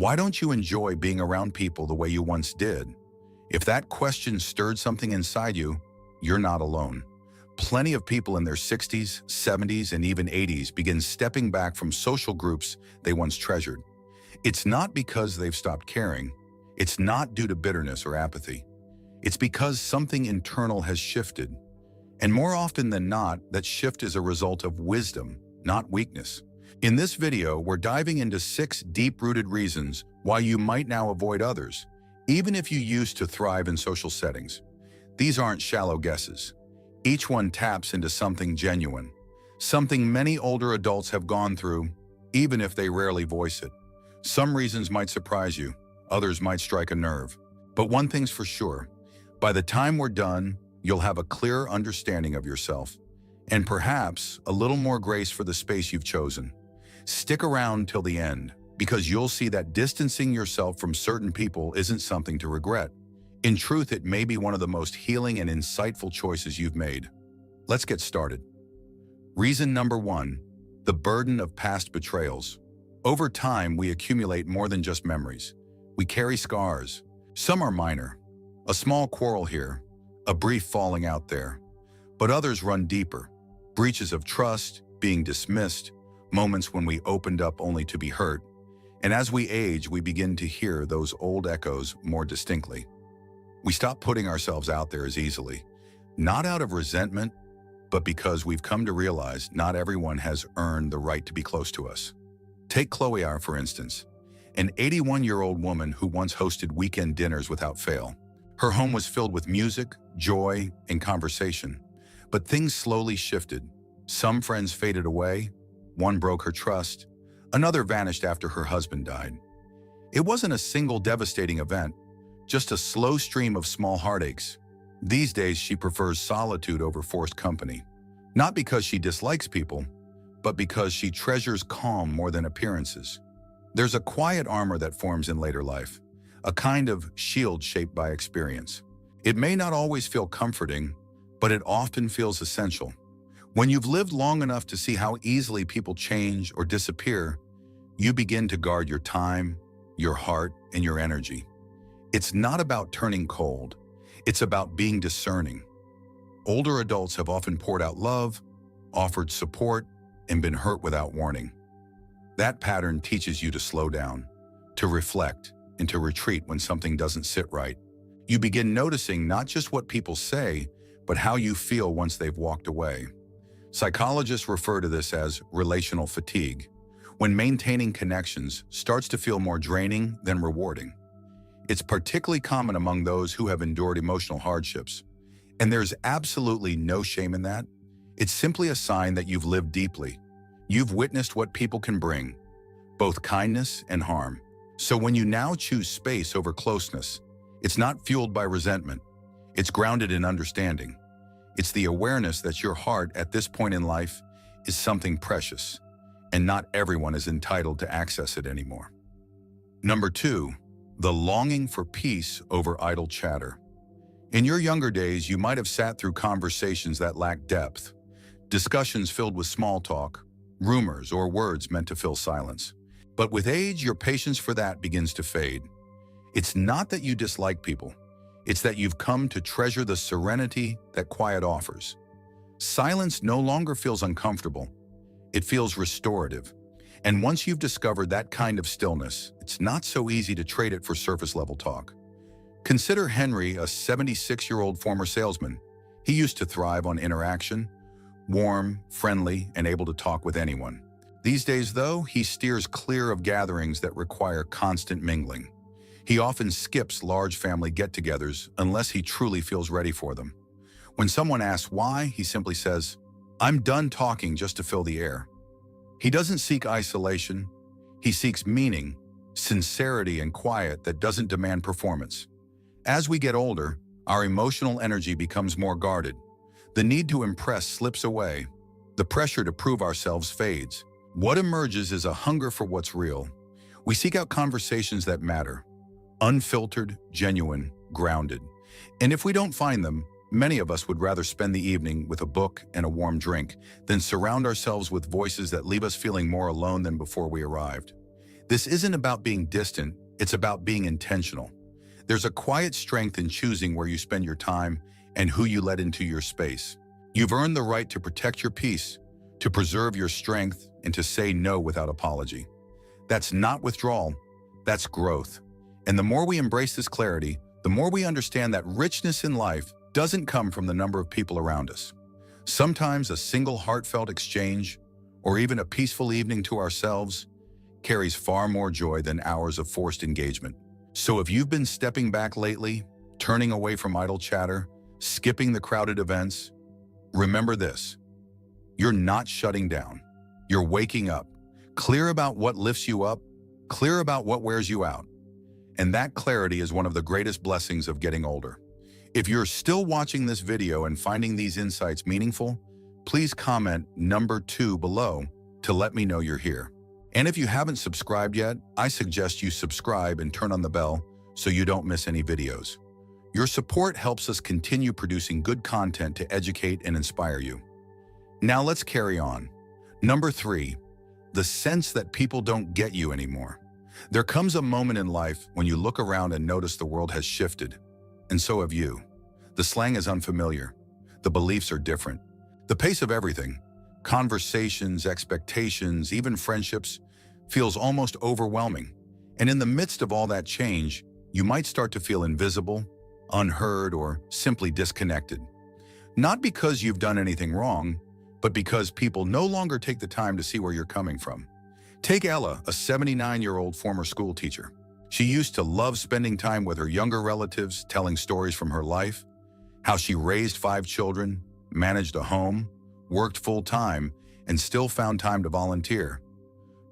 Why don't you enjoy being around people the way you once did? If that question stirred something inside you, you're not alone. Plenty of people in their 60s, 70s, and even 80s begin stepping back from social groups they once treasured. It's not because they've stopped caring. It's not due to bitterness or apathy. It's because something internal has shifted. And more often than not, that shift is a result of wisdom, not weakness. In this video, we're diving into 6 deep-rooted reasons why you might now avoid others, even if you used to thrive in social settings. These aren't shallow guesses. Each one taps into something genuine, something many older adults have gone through, even if they rarely voice it. Some reasons might surprise you, others might strike a nerve. But one thing's for sure, by the time we're done, you'll have a clearer understanding of yourself, and perhaps a little more grace for the space you've chosen. Stick around till the end, because you'll see that distancing yourself from certain people isn't something to regret. In truth, it may be one of the most healing and insightful choices you've made. Let's get started. Reason number 1, the burden of past betrayals. Over time, we accumulate more than just memories. We carry scars. Some are minor, a small quarrel here, a brief falling out there. But others run deeper. Breaches of trust, being dismissed, moments when we opened up only to be hurt. And as we age, we begin to hear those old echoes more distinctly. We stop putting ourselves out there as easily, not out of resentment, but because we've come to realize not everyone has earned the right to be close to us. Take Chloe R, for instance, an 81-year-old woman who once hosted weekend dinners without fail. Her home was filled with music, joy, and conversation. But things slowly shifted. Some friends faded away, one broke her trust, another vanished after her husband died. It wasn't a single devastating event, just a slow stream of small heartaches. These days, she prefers solitude over forced company. Not because she dislikes people, but because she treasures calm more than appearances. There's a quiet armor that forms in later life, a kind of shield shaped by experience. It may not always feel comforting, but it often feels essential. When you've lived long enough to see how easily people change or disappear, you begin to guard your time, your heart, and your energy. It's not about turning cold. It's about being discerning. Older adults have often poured out love, offered support, and been hurt without warning. That pattern teaches you to slow down, to reflect, and to retreat when something doesn't sit right. You begin noticing not just what people say, but how you feel once they've walked away. Psychologists refer to this as relational fatigue, when maintaining connections starts to feel more draining than rewarding. It's particularly common among those who have endured emotional hardships. And there's absolutely no shame in that. It's simply a sign that you've lived deeply. You've witnessed what people can bring, both kindness and harm. So when you now choose space over closeness, it's not fueled by resentment. It's grounded in understanding. It's the awareness that your heart at this point in life is something precious, and not everyone is entitled to access it anymore. Number 2, the longing for peace over idle chatter. In your younger days, you might have sat through conversations that lacked depth, discussions filled with small talk, rumors, or words meant to fill silence. But with age, your patience for that begins to fade. It's not that you dislike people. It's that you've come to treasure the serenity that quiet offers. Silence no longer feels uncomfortable. It feels restorative. And once you've discovered that kind of stillness, it's not so easy to trade it for surface-level talk. Consider Henry, a 76-year-old former salesman. He used to thrive on interaction, warm, friendly, and able to talk with anyone. These days, though, he steers clear of gatherings that require constant mingling. He often skips large family get-togethers unless he truly feels ready for them. When someone asks why, he simply says, "I'm done talking just to fill the air." He doesn't seek isolation. He seeks meaning, sincerity, and quiet that doesn't demand performance. As we get older, our emotional energy becomes more guarded. The need to impress slips away. The pressure to prove ourselves fades. What emerges is a hunger for what's real. We seek out conversations that matter. Unfiltered, genuine, grounded. And if we don't find them, many of us would rather spend the evening with a book and a warm drink than surround ourselves with voices that leave us feeling more alone than before we arrived. This isn't about being distant, it's about being intentional. There's a quiet strength in choosing where you spend your time and who you let into your space. You've earned the right to protect your peace, to preserve your strength, and to say no without apology. That's not withdrawal, that's growth. And the more we embrace this clarity, the more we understand that richness in life doesn't come from the number of people around us. Sometimes a single heartfelt exchange, or even a peaceful evening to ourselves, carries far more joy than hours of forced engagement. So if you've been stepping back lately, turning away from idle chatter, skipping the crowded events, remember this: you're not shutting down. You're waking up, clear about what lifts you up, clear about what wears you out. And that clarity is one of the greatest blessings of getting older. If you're still watching this video and finding these insights meaningful, please comment number 2 below to let me know you're here. And if you haven't subscribed yet, I suggest you subscribe and turn on the bell so you don't miss any videos. Your support helps us continue producing good content to educate and inspire you. Now let's carry on. Number 3, the sense that people don't get you anymore. There comes a moment in life when you look around and notice the world has shifted, and so have you. The slang is unfamiliar. The beliefs are different. The pace of everything, conversations, expectations, even friendships, feels almost overwhelming. And in the midst of all that change, you might start to feel invisible, unheard, or simply disconnected. Not because you've done anything wrong, but because people no longer take the time to see where you're coming from. Take Ella, a 79-year-old former school teacher. She used to love spending time with her younger relatives, telling stories from her life, how she raised 5 children, managed a home, worked full-time, and still found time to volunteer.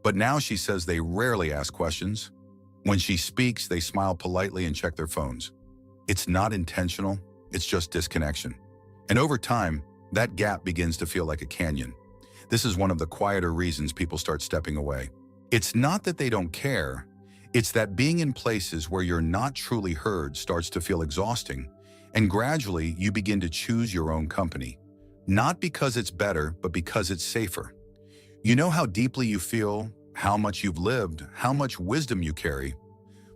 But now she says they rarely ask questions. When she speaks, they smile politely and check their phones. It's not intentional, it's just disconnection. And over time, that gap begins to feel like a canyon. This is one of the quieter reasons people start stepping away. It's not that they don't care, it's that being in places where you're not truly heard starts to feel exhausting, and gradually you begin to choose your own company. Not because it's better, but because it's safer. You know how deeply you feel, how much you've lived, how much wisdom you carry.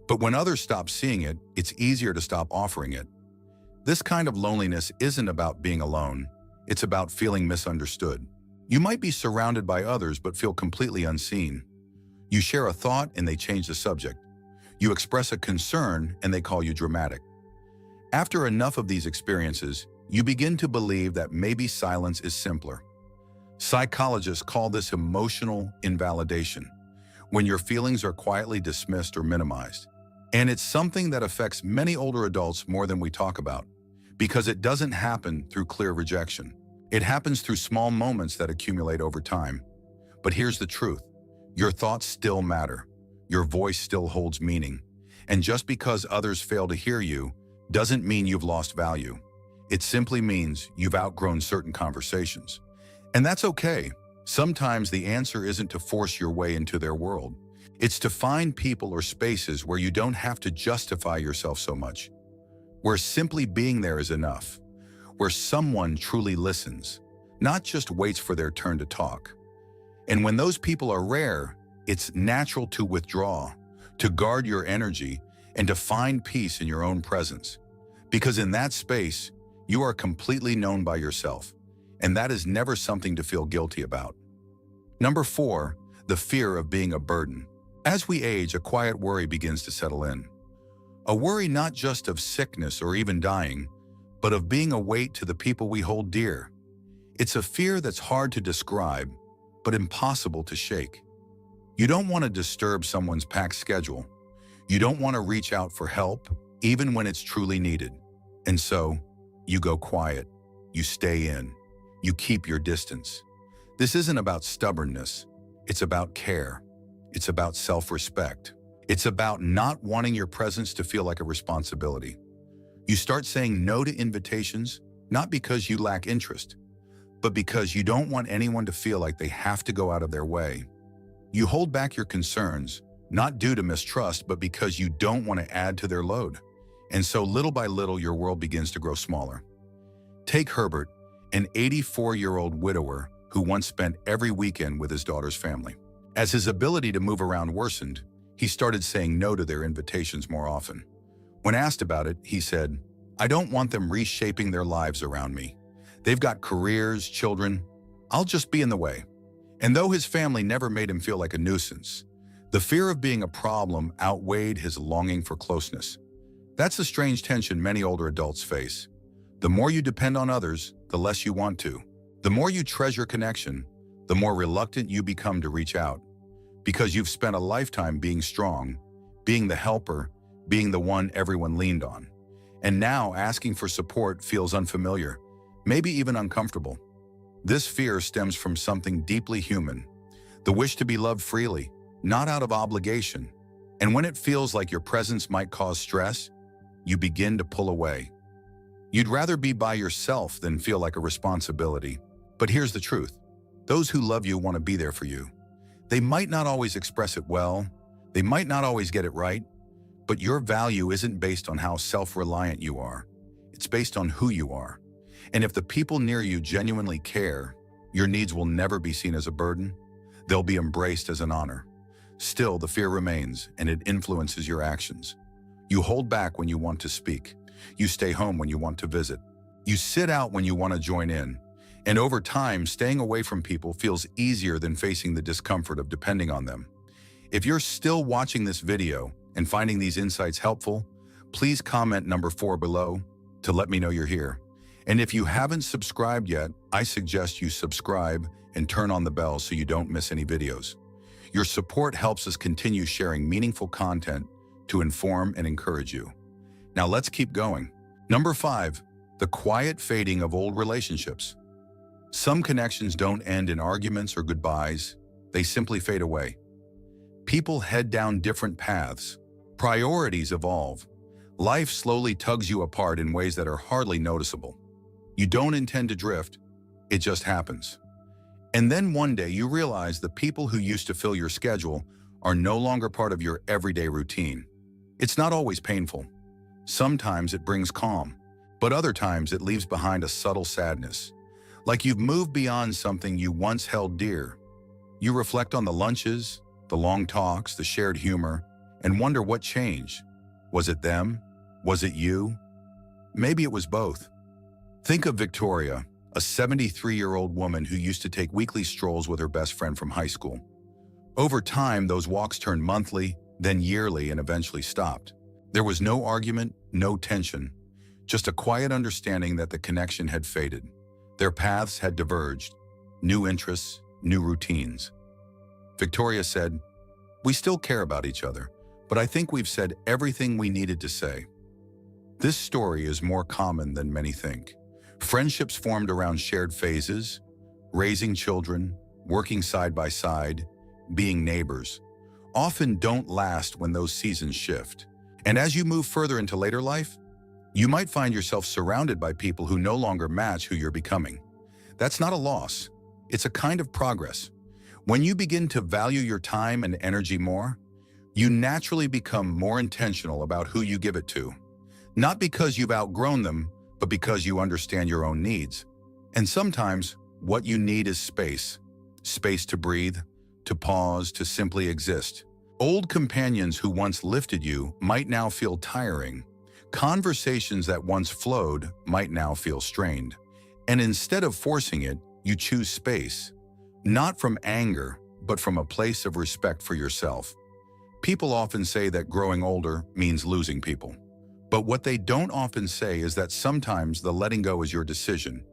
But when others stop seeing it, it's easier to stop offering it. This kind of loneliness isn't about being alone. It's about feeling misunderstood. You might be surrounded by others but feel completely unseen. You share a thought and they change the subject. You express a concern and they call you dramatic. After enough of these experiences, you begin to believe that maybe silence is simpler. Psychologists call this emotional invalidation, when your feelings are quietly dismissed or minimized. And it's something that affects many older adults more than we talk about, because it doesn't happen through clear rejection. It happens through small moments that accumulate over time. But here's the truth. Your thoughts still matter. Your voice still holds meaning. And just because others fail to hear you doesn't mean you've lost value. It simply means you've outgrown certain conversations. And that's okay. Sometimes the answer isn't to force your way into their world. It's to find people or spaces where you don't have to justify yourself so much, where simply being there is enough, where someone truly listens, not just waits for their turn to talk. And when those people are rare, it's natural to withdraw, to guard your energy, and to find peace in your own presence. Because in that space, you are completely known by yourself, and that is never something to feel guilty about. Number 4, the fear of being a burden. As we age, a quiet worry begins to settle in. A worry not just of sickness or even dying, but of being a weight to the people we hold dear. It's a fear that's hard to describe, but impossible to shake. You don't want to disturb someone's packed schedule. You don't want to reach out for help, even when it's truly needed. And so, you go quiet. You stay in. You keep your distance. This isn't about stubbornness. It's about care. It's about self-respect. It's about not wanting your presence to feel like a responsibility. You start saying no to invitations, not because you lack interest, but because you don't want anyone to feel like they have to go out of their way. You hold back your concerns, not due to mistrust, but because you don't want to add to their load. And so little by little, your world begins to grow smaller. Take Herbert, an 84-year-old widower who once spent every weekend with his daughter's family. As his ability to move around worsened, He started saying no to their invitations more often. When asked about it, he said, "I don't want them reshaping their lives around me. They've got careers, children. I'll just be in the way." And though his family never made him feel like a nuisance, the fear of being a problem outweighed his longing for closeness. That's the strange tension many older adults face. The more you depend on others, the less you want to. The more you treasure connection, the more reluctant you become to reach out. Because you've spent a lifetime being strong, being the helper, being the one everyone leaned on. And now asking for support feels unfamiliar, maybe even uncomfortable. This fear stems from something deeply human, the wish to be loved freely, not out of obligation. And when it feels like your presence might cause stress, you begin to pull away. You'd rather be by yourself than feel like a responsibility. But here's the truth. Those who love you want to be there for you. They might not always express it well, they might not always get it right, but your value isn't based on how self-reliant you are. It's based on who you are. And if the people near you genuinely care, your needs will never be seen as a burden. They'll be embraced as an honor. Still, the fear remains, and it influences your actions. You hold back when you want to speak. You stay home when you want to visit. You sit out when you want to join in. And over time, staying away from people feels easier than facing the discomfort of depending on them. If you're still watching this video and finding these insights helpful, please comment number 4 below to let me know you're here. And if you haven't subscribed yet, I suggest you subscribe and turn on the bell so you don't miss any videos. Your support helps us continue sharing meaningful content to inform and encourage you. Now let's keep going. Number 5, the quiet fading of old relationships. Some connections don't end in arguments or goodbyes, they simply fade away. People head down different paths. Priorities evolve. Life slowly tugs you apart in ways that are hardly noticeable. You don't intend to drift, it just happens. And then one day you realize the people who used to fill your schedule are no longer part of your everyday routine. It's not always painful. Sometimes it brings calm, but other times it leaves behind a subtle sadness. Like you've moved beyond something you once held dear. You reflect on the lunches, the long talks, the shared humor, and wonder what changed. Was it them? Was it you? Maybe it was both. Think of Victoria, a 73-year-old woman who used to take weekly strolls with her best friend from high school. Over time, those walks turned monthly, then yearly, and eventually stopped. There was no argument, no tension, just a quiet understanding that the connection had faded. Their paths had diverged, new interests, new routines. Victoria said, "We still care about each other, but I think we've said everything we needed to say." This story is more common than many think. Friendships formed around shared phases, raising children, working side by side, being neighbors, often don't last when those seasons shift. And as you move further into later life, you might find yourself surrounded by people who no longer match who you're becoming. That's not a loss. It's a kind of progress. When you begin to value your time and energy more, you naturally become more intentional about who you give it to. Not because you've outgrown them, but because you understand your own needs. And sometimes, what you need is space. Space to breathe, to pause, to simply exist. Old companions who once lifted you might now feel tiring. Conversations that once flowed might now feel strained. And instead of forcing it, you choose space. Not from anger, but from a place of respect for yourself. People often say that growing older means losing people. But what they don't often say is that sometimes the letting go is your decision,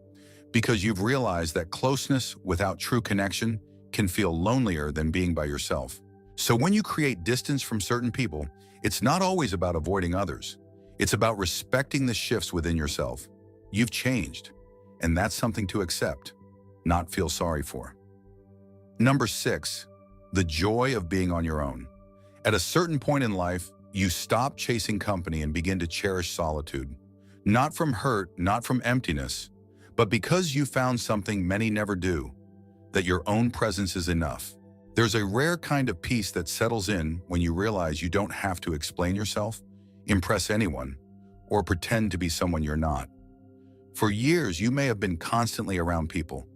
because you've realized that closeness without true connection can feel lonelier than being by yourself. So when you create distance from certain people, it's not always about avoiding others. It's about respecting the shifts within yourself. You've changed, and that's something to accept, not feel sorry for. Number 6, the joy of being on your own. At a certain point in life, you stop chasing company and begin to cherish solitude. Not from hurt, not from emptiness, but because you found something many never do, that your own presence is enough. There's a rare kind of peace that settles in when you realize you don't have to explain yourself, impress anyone, or pretend to be someone you're not. For years, you may have been constantly around people,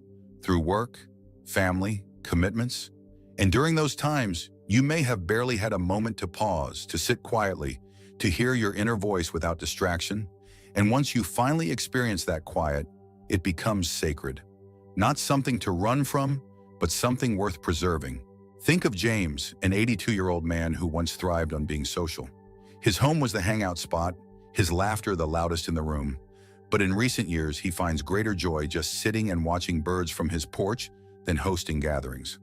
through work, family, commitments, and during those times, You may have barely had a moment to pause, to sit quietly, to hear your inner voice without distraction. And once you finally experience that quiet, it becomes sacred. Not something to run from, but something worth preserving. Think of James, an 82-year-old man who once thrived on being social. His home was the hangout spot, his laughter the loudest in the room. But in recent years, he finds greater joy just sitting and watching birds from his porch than hosting gatherings.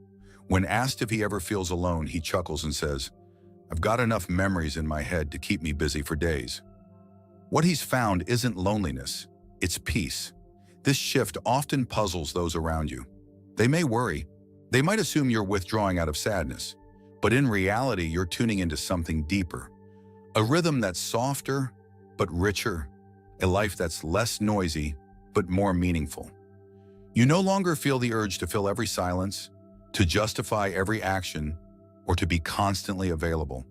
When asked if he ever feels alone, he chuckles and says, "I've got enough memories in my head to keep me busy for days." What he's found isn't loneliness, it's peace. This shift often puzzles those around you. They may worry. They might assume you're withdrawing out of sadness. But in reality, you're tuning into something deeper. A rhythm that's softer, but richer. A life that's less noisy, but more meaningful. You no longer feel the urge to fill every silence, to justify every action, or to be constantly available.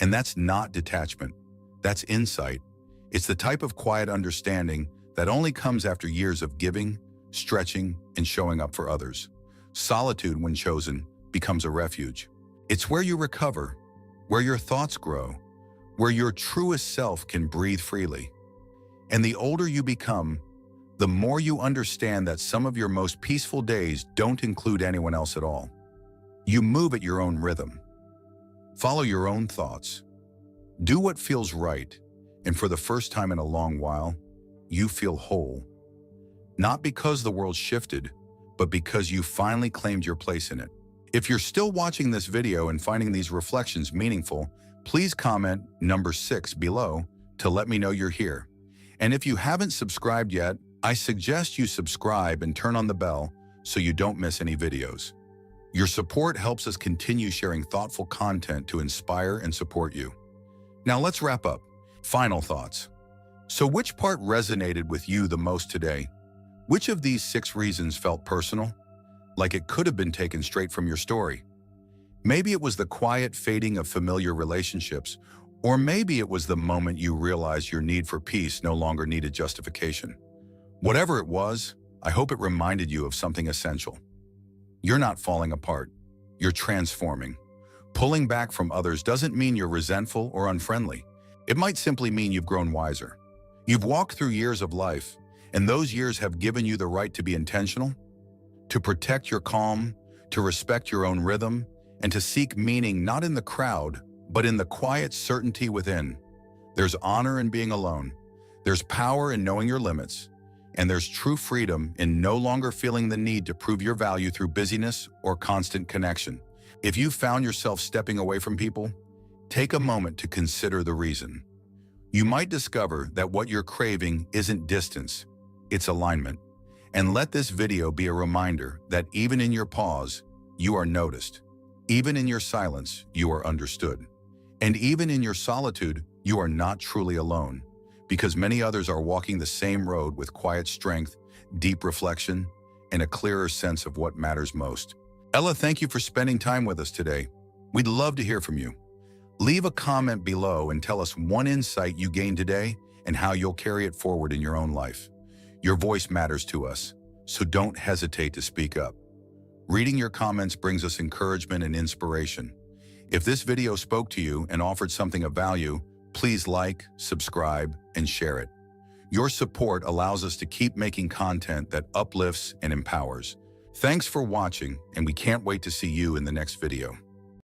And that's not detachment. That's insight. It's the type of quiet understanding that only comes after years of giving, stretching, and showing up for others. Solitude, when chosen, becomes a refuge. It's where you recover, where your thoughts grow, where your truest self can breathe freely. And the older you become, the more you understand that some of your most peaceful days don't include anyone else at all. You move at your own rhythm. Follow your own thoughts. Do what feels right, and for the first time in a long while, you feel whole. Not because the world shifted, but because you finally claimed your place in it. If you're still watching this video and finding these reflections meaningful, please comment number 6 below to let me know you're here. And if you haven't subscribed yet, I suggest you subscribe and turn on the bell so you don't miss any videos. Your support helps us continue sharing thoughtful content to inspire and support you. Now let's wrap up. Final thoughts. So which part resonated with you the most today? Which of these 6 reasons felt personal? Like it could have been taken straight from your story. Maybe it was the quiet fading of familiar relationships, or maybe it was the moment you realized your need for peace no longer needed justification. Whatever it was, I hope it reminded you of something essential. You're not falling apart. You're transforming. Pulling back from others doesn't mean you're resentful or unfriendly. It might simply mean you've grown wiser. You've walked through years of life, and those years have given you the right to be intentional, to protect your calm, to respect your own rhythm, and to seek meaning not in the crowd, but in the quiet certainty within. There's honor in being alone. There's power in knowing your limits. And there's true freedom in no longer feeling the need to prove your value through busyness or constant connection. If you found yourself stepping away from people, take a moment to consider the reason. You might discover that what you're craving isn't distance, it's alignment. And let this video be a reminder that even in your pause, you are noticed. Even in your silence, you are understood. And even in your solitude, you are not truly alone, because many others are walking the same road with quiet strength, deep reflection, and a clearer sense of what matters most. Ella, thank you for spending time with us today. We'd love to hear from you. Leave a comment below and tell us one insight you gained today and how you'll carry it forward in your own life. Your voice matters to us, so don't hesitate to speak up. Reading your comments brings us encouragement and inspiration. If this video spoke to you and offered something of value, please like, subscribe, and share it. Your support allows us to keep making content that uplifts and empowers. Thanks for watching, and we can't wait to see you in the next video.